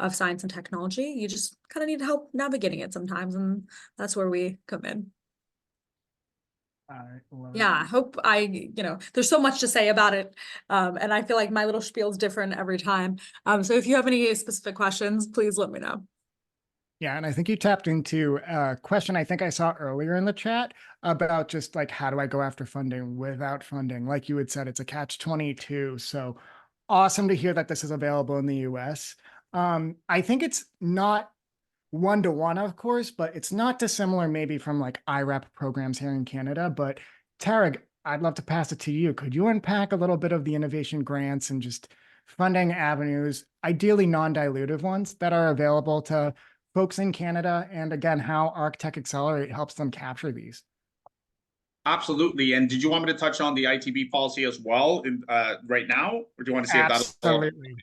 of science and technology. You just kind of need help navigating it sometimes, and that's where we come in. I love it. Yeah, I hope there's so much to say about it, and I feel like my little spiel is different every time. So if you have any specific questions, please let me know. Yeah, and I think you tapped into a question I think I saw earlier in the chat about just like, how do I go after funding without funding? Like you had said, it's a catch-22. So awesome to hear that this is available in the US. I think it's not one-to-one, of course, but it's not dissimilar maybe from like IRAP programs here in Canada. But Tarek, I'd love to pass it to you. Could you unpack a little bit of the innovation grants and just funding avenues, ideally non-dilutive ones, that are available to folks in Canada, and again, how Arctech Accelerate helps them capture these? Absolutely. And did you want me to touch on the ITB policy as well right now, or do you want to see if that'll? Absolutely.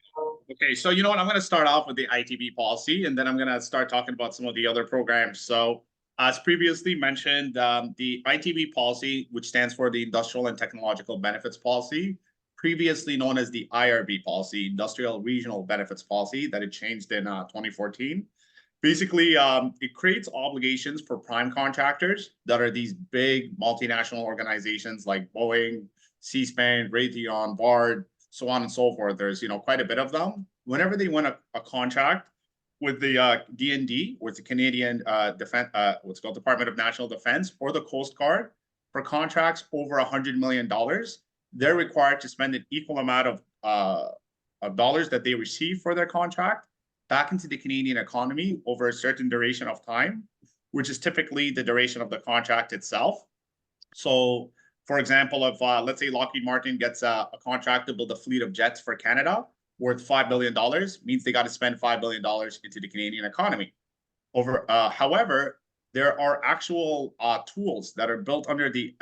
Okay, so you know what? I'm going to start off with the ITB policy, and then I'm going to start talking about some of the other programs. So, as previously mentioned, the ITB policy, which stands for the Industrial and Technological Benefits Policy, previously known as the IRB policy, Industrial Regional Benefits Policy, that it changed in 2014. Basically, it creates obligations for prime contractors that are these big multinational organizations like Boeing, C-SPAN, Raytheon, Bard, so on and so forth. There's quite a bit of them. Whenever they win a contract with the DND, with the Canadian Defense, what's called Department of National Defense, or the Coast Guard, for contracts over $100 million, they're required to spend an equal amount of dollars that they receive for their contract back into the Canadian economy over a certain duration of time, which is typically the duration of the contract itself. So, for example, if let's say Lockheed Martin gets a contract to build a fleet of jets for Canada worth $5 billion, means they got to spend $5 billion into the Canadian economy. However, there are actual tools that are built under the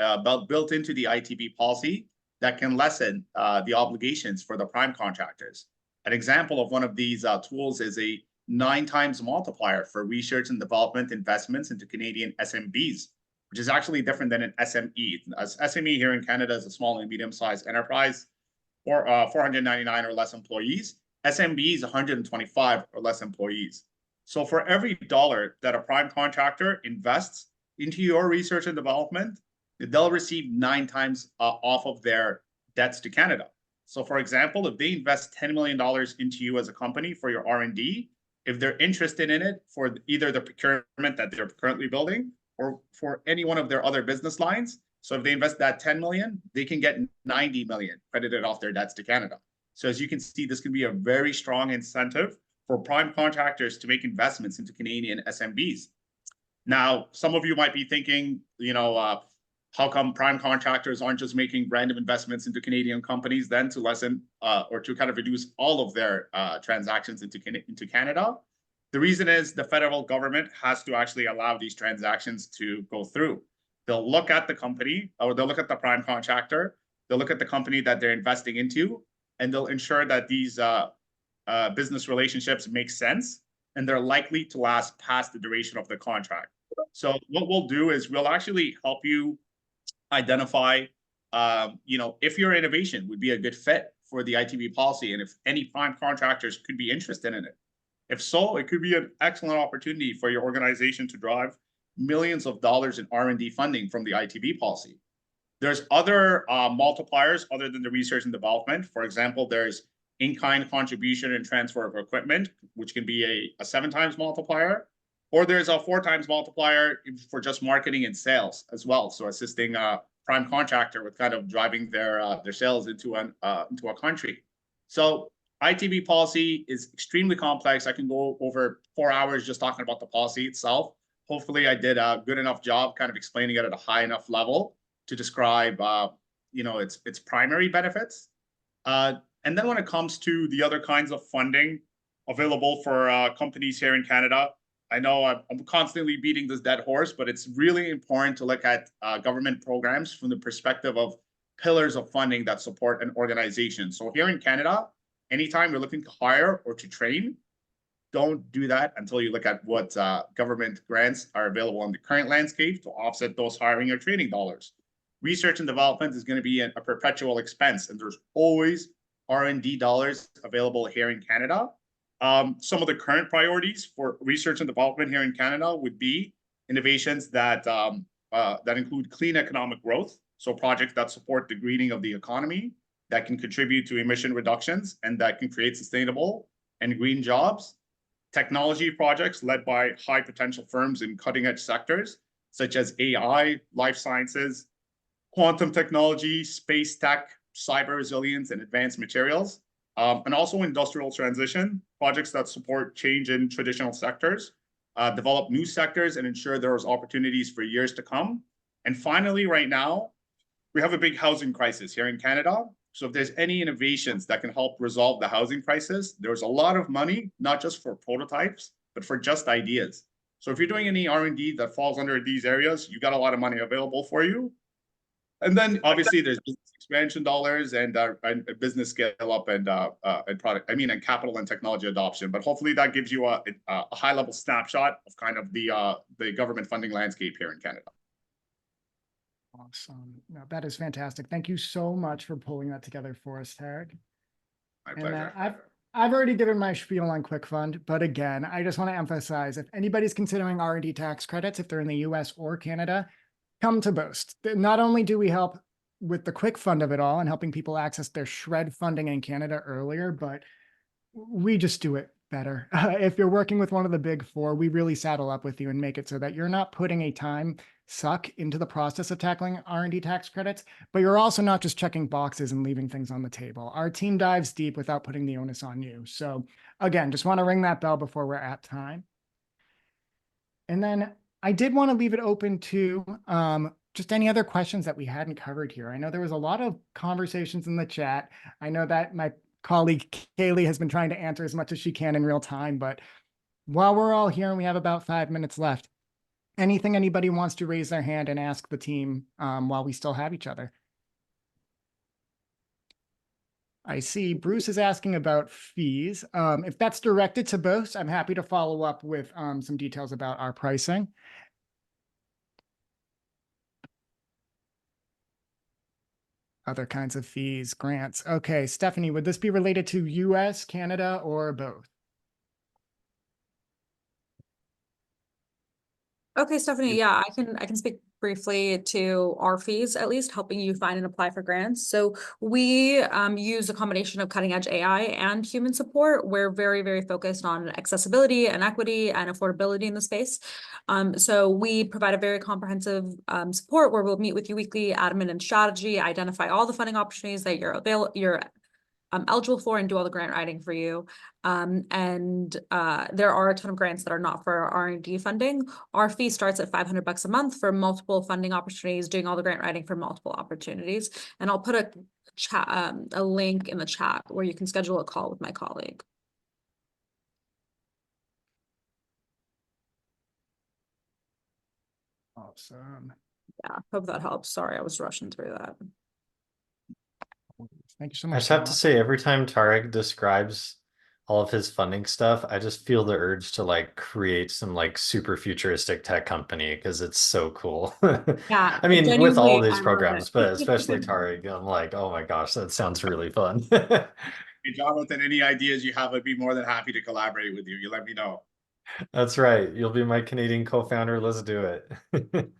built into the ITB policy that can lessen the obligations for the prime contractors. An example of one of these tools is a 9 times multiplier for research and development investments into Canadian SMBs, which is actually different than an SME. As SME here in Canada is a small and medium-sized enterprise, or 499 or less employees. SMB is 125 or less employees. So for every dollar that a prime contractor invests into your research and development, they'll receive 9 times off of their debts to Canada. So for example, if they invest $10 million into you as a company for your R&D, if they're interested in it for either the procurement that they're currently building or for any one of their other business lines, so if they invest that 10 million, they can get 90 million credited off their debts to Canada. So as you can see, this can be a very strong incentive for prime contractors to make investments into Canadian SMBs. Now, some of you might be thinking, how come prime contractors aren't just making random investments into Canadian companies then to lessen or to kind of reduce all of their transactions into Canada? The reason is the federal government has to actually allow these transactions to go through. They'll look at the company, or they'll look at the prime contractor, they'll look at the company that they're investing into, and they'll ensure that these business relationships make sense and they're likely to last past the duration of the contract. So what we'll do is we'll actually help you identify, if your innovation would be a good fit for the ITB policy and if any prime contractors could be interested in it. If so, it could be an excellent opportunity for your organization to drive millions of dollars in R&D funding from the ITB policy. There's other multipliers other than the research and development. For example, there's in-kind contribution and transfer of equipment, which can be a 7 times multiplier, or there's a 4 times multiplier for just marketing and sales as well. So assisting a prime contractor with kind of driving their sales into a country. So ITB policy is extremely complex. I can go over 4 hours just talking about the policy itself. Hopefully I did a good enough job kind of explaining it at a high enough level to describe, its primary benefits. And then when it comes to the other kinds of funding available for companies here in Canada, I know I'm constantly beating this dead horse, but it's really important to look at government programs from the perspective of pillars of funding that support an organization. So here in Canada, anytime you're looking to hire or to train, don't do that until you look at what government grants are available in the current landscape to offset those hiring or training dollars. Research and development is going to be a perpetual expense, and there's always R&D dollars available here in Canada. Some of the current priorities for research and development here in Canada would be innovations that include clean economic growth, so projects that support the greening of the economy, that can contribute to emission reductions, and that can create sustainable and green jobs. Technology projects led by high potential firms in cutting edge sectors, such as AI, life sciences, quantum technology, space tech, cyber resilience, and advanced materials. And also industrial transition, projects that support change in traditional sectors, develop new sectors, and ensure there's opportunities for years to come. And finally, right now, we have a big housing crisis here in Canada. So if there's any innovations that can help resolve the housing crisis, there's a lot of money, not just for prototypes, but for just ideas. So if you're doing any R&D that falls under these areas, you got a lot of money available for you. And then obviously there's business expansion dollars and business scale up and and capital and technology adoption. But hopefully that gives you a high level snapshot of kind of the government funding landscape here in Canada. Awesome. No, that is fantastic. Thank you so much for pulling that together for us, Tarek. My And pleasure. I've already given my spiel on QuickFund, but again, I just want to emphasize, if anybody's considering R&D tax credits, if they're in the US or Canada, come to Boast. Not only do we help with the QuickFund of it all and helping people access their SHRED funding in Canada earlier, but we just do it better. If you're working with one of the big four, we really saddle up with you and make it so that you're not putting a time suck into the process of tackling R&D tax credits, but you're also not just checking boxes and leaving things on the table. Our team dives deep without putting the onus on you. So again, just want to ring that bell before we're at time. And then I did want to leave it open to just any other questions that we hadn't covered here. I know there was a lot of conversations in the chat. I know that my colleague Kaylee has been trying to answer as much as she can in real time, but while we're all here and we have about 5 minutes left, anything anybody wants to raise their hand and ask the team while we still have each other? I see Bruce is asking about fees. If that's directed to Boast, I'm happy to follow up with some details about our pricing. Other kinds of fees, grants. Okay, Stephanie, would this be related to US, Canada, or both? Okay, Stephanie, yeah, I can speak briefly to our fees, at least helping you find and apply for grants. So we use a combination of cutting edge AI and human support. We're very, very focused on accessibility and equity and affordability in the space. So we provide a very comprehensive support where we'll meet with you weekly, admin and strategy, identify all the funding opportunities that you're eligible for, and do all the grant writing for you. There are a ton of grants that are not for R&D funding. Our fee starts at $500 a month for multiple funding opportunities, doing all the grant writing for multiple opportunities. And I'll put a link in the chat where you can schedule a call with my colleague. Awesome. Yeah, hope that helps. Sorry, I was rushing through that. Thank you so I much. just have to say, every time Tarek describes all of his funding stuff, I just feel the urge to like create some like super futuristic tech company because it's so cool. Yeah, I mean, with all of genuinely, these I love programs, it. but especially Tarek, I'm like, oh my gosh, that sounds really fun. Hey, Jonathan, any ideas you have, I'd be more than happy to collaborate with you. You let me know. That's right. You'll be my Canadian co-founder. Let's do it.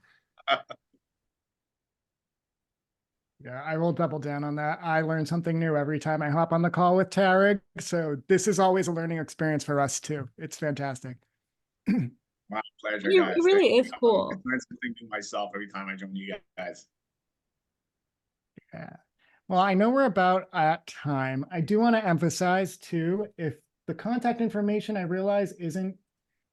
Yeah, I will double down on that. I learn something new every time I hop on the call with Tarek. So this is always a learning experience for us too. It's fantastic. My pleasure, It guys. really Thank you. is cool. I learn something new myself every time I join you guys. Yeah. Well, I know we're about at time. I do want to emphasize too, if the contact information I realize isn't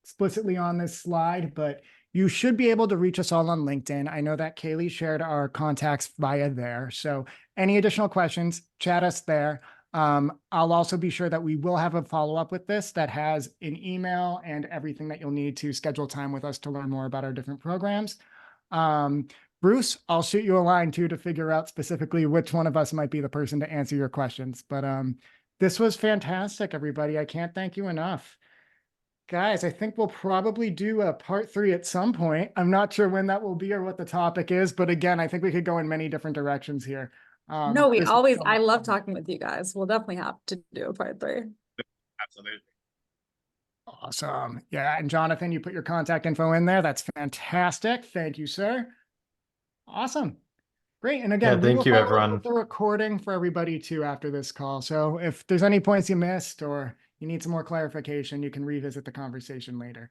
explicitly on this slide, but you should be able to reach us all on LinkedIn. I know that Kaylee shared our contacts via there. So any additional questions, chat us there. I'll also be sure that we will have a follow-up with this that has an email and everything that you'll need to schedule time with us to learn more about our different programs. Bruce, I'll shoot you a line too to figure out specifically which one of us might be the person to answer your questions. But this was fantastic, everybody. I can't thank you enough. Guys, I think we'll probably do a part 3 at some point. I'm not sure when that will be or what the topic is, but again, I think we could go in many different directions here. No, we this was always, so I much love fun. talking with you guys. We'll definitely have to do a part 3. Absolutely. Awesome. Yeah, and Jonathan, you put your contact info in there. That's fantastic. Thank you, sir. Awesome. Great. And again, Yeah, we thank will you, follow up everyone. with the recording for everybody too after this call. So if there's any points you missed or you need some more clarification, you can revisit the conversation later.